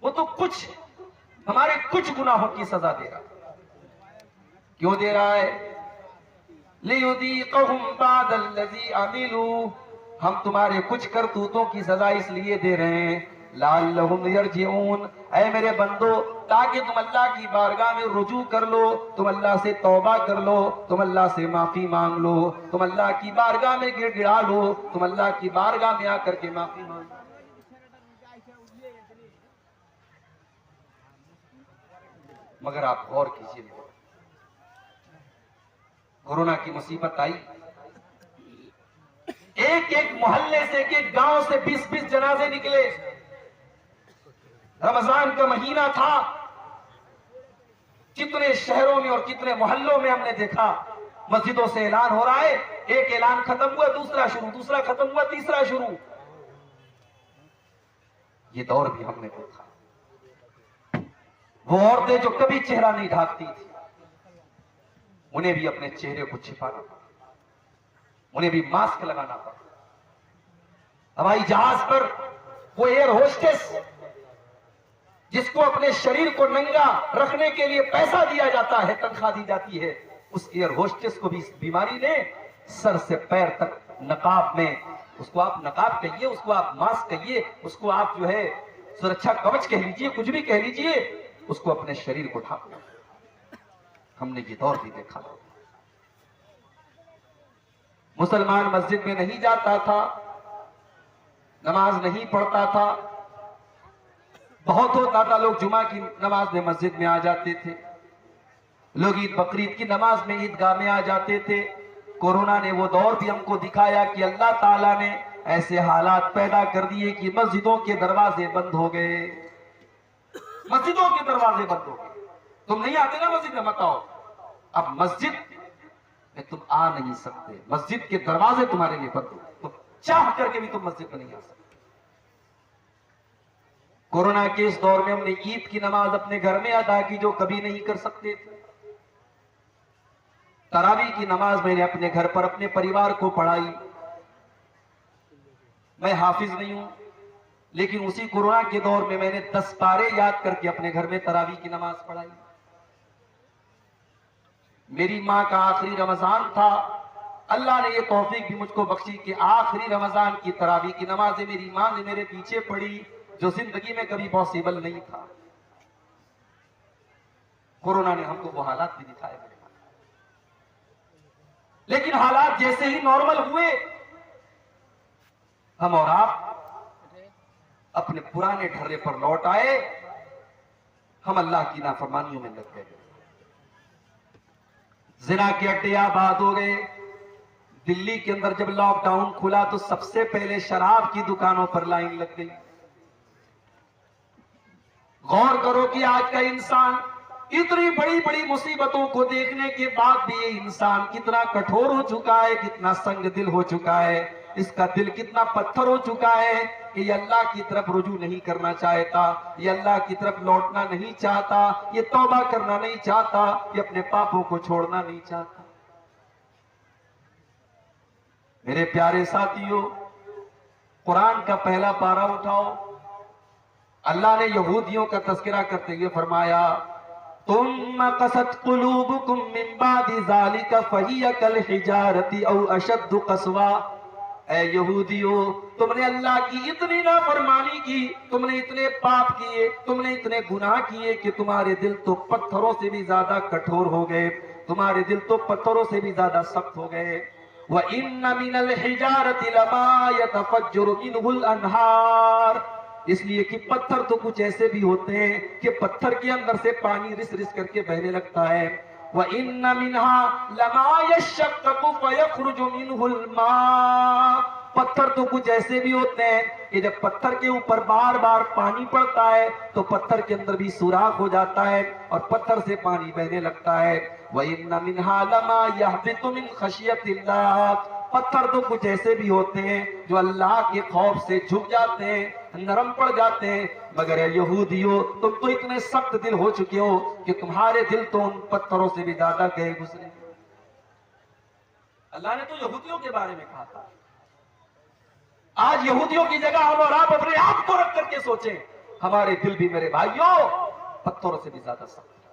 वो तो कुछ हमारे कुछ गुनाहों की सजा दे रहा। क्यों दे रहा है? लियुज़ीक़हुम बादल्लज़ी अमिलू, हम तुम्हारे कुछ करतूतों की सजा इसलिए दे रहे हैं लअल्लहुम यरजिऊन, ऐ मेरे बंदो, ताकि तुम अल्लाह की बारगाह में रुजू कर लो, तुम अल्लाह से तौबा कर लो, तुम अल्लाह से माफी मांग लो, तुम अल्लाह की बारगाह में गिड़गिड़ा लो, तुम अल्लाह की बारगाह में आकर के माफी मांग लो। मगर आप गौर कीजिए, कोरोना की मुसीबत आई, एक एक मोहल्ले से, एक एक गांव से 20-20 जनाजे निकले। रमजान का महीना था, कितने शहरों में और कितने मोहल्लों में हमने देखा मस्जिदों से ऐलान हो रहा है, एक ऐलान खत्म हुआ दूसरा शुरू, दूसरा खत्म हुआ तीसरा शुरू। ये दौर भी हमने देखा। वो औरतें जो कभी चेहरा नहीं ढांकती थी, उन्हें भी अपने चेहरे को छिपाना पड़ा, उन्हें भी मास्क लगाना पड़ा। हवाई जहाज पर वो एयर होस्टेस जिसको अपने शरीर को नंगा रखने के लिए पैसा दिया जाता है, तनख्वाह दी जाती है, उस एयर होस्टेस को भी इस बीमारी ने सर से पैर तक नकाब में, उसको आप नकाब कहिए, उसको आप मास्क कहिए, उसको आप जो है सुरक्षा कवच कह लीजिए, कुछ भी कह लीजिए, उसको अपने शरीर को ढांक लो। हमने ये दौर भी देखा। मुसलमान मस्जिद में नहीं जाता था, नमाज नहीं पढ़ता था। बहुत होता था लोग जुमा की नमाज में मस्जिद में आ जाते थे, लोग ईद बकरीद की नमाज में ईदगाह में आ जाते थे। कोरोना ने वो दौर भी हमको दिखाया कि अल्लाह ताला ने ऐसे हालात पैदा कर दिए कि मस्जिदों के दरवाजे बंद हो गए, मस्जिदों के दरवाजे बंद हो गए। तुम नहीं आते ना मस्जिद में, मत आओ। अब मस्जिद में तुम आ नहीं सकते, मस्जिद के दरवाजे तुम्हारे लिए बंद हो गए, तुम चाह करके भी तुम मस्जिद में नहीं आ सकते। कोरोना के इस दौर में हमने ईद की नमाज अपने घर में अदा की जो कभी नहीं कर सकते थे। तरावी की नमाज मैंने अपने घर पर अपने परिवार को पढ़ाई। मैं हाफिज नहीं हूं, लेकिन उसी कोरोना के दौर में मैंने 10 पारे याद करके अपने घर में तरावी की नमाज पढ़ाई। मेरी मां का आखिरी रमजान था, अल्लाह ने ये तौफीक भी मुझको बख्शी कि आखिरी रमजान की तरावी की नमाज़ें मेरी मां ने मेरे पीछे पढ़ी, जो जिंदगी में कभी पॉसिबल नहीं था। कोरोना ने हमको वो हालात भी दिखाए मेरे भाई। लेकिन हालात जैसे ही नॉर्मल हुए, हम और आप अपने पुराने ढर्रे पर लौट आए, हम अल्लाह की नाफरमानियों में लग गए। जिना के अड्डे आबाद हो गए। दिल्ली के अंदर जब लॉकडाउन खुला तो सबसे पहले शराब की दुकानों पर लाइन लग गई। गौर करो कि आज का इंसान इतनी बड़ी बड़ी मुसीबतों को देखने के बाद भी ये इंसान कितना कठोर हो चुका है, कितना संग दिल हो चुका है, इसका दिल कितना पत्थर हो चुका है कि ये अल्लाह की तरफ रुजू नहीं करना चाहता, ये अल्लाह की तरफ लौटना नहीं चाहता, ये तौबा करना नहीं चाहता, ये अपने पापों को छोड़ना नहीं चाहता। मेरे प्यारे साथियों, कुरान का पहला पारा उठाओ। अल्लाह ने यहूदियों का तस्करा करते हुए फरमाया, तुम कसत कुलूबुकुम मिन बादि ज़ालिका फहिया कल हिजारति औ अशद्दु कसवा। ऐ यहूदियों, तुमने अल्लाह की इतनी नाफरमानी की, तुमने इतने पाप किए, तुमने इतने गुनाह किए कि तुम्हारे दिल तो पत्थरों से भी ज्यादा कठोर हो गए, तुम्हारे दिल तो पत्थरों से भी ज्यादा सख्त हो गए। व इन्न मिनल हिजारति लमा यतफज्जरु मिनहुल अनहार। इसलिए कि पत्थर तो कुछ ऐसे भी होते हैं कि पत्थर के अंदर से पानी रिस रिस करके बहने लगता है। व इन्न मिनहा लमा यशक्ककु फयखरुजु मिनहुल मा। पत्थर तो कुछ ऐसे भी होते हैं कि जब पत्थर के ऊपर बार बार पानी पड़ता है तो पत्थर के अंदर भी सुराख हो जाता है और पत्थर से पानी बहने लगता है। व इन्न मिनहा लमा यहबितु मिन खशियतिल्लाह। पत्थर तो कुछ ऐसे भी होते हैं जो अल्लाह के खौफ से झुक जाते हैं, नरम पड़ जाते हैं। मगर यहूदियों, तुम तो इतने सख्त दिल हो चुके हो कि तुम्हारे दिल तो उन पत्थरों से भी ज्यादा गए गुजरे। अल्लाह ने तो यहूदियों के बारे में कहा था। आज यहूदियों की जगह हम और आप अपने आप को रख करके सोचें, हमारे दिल भी मेरे भाइयों पत्थरों से भी ज्यादा सख्त।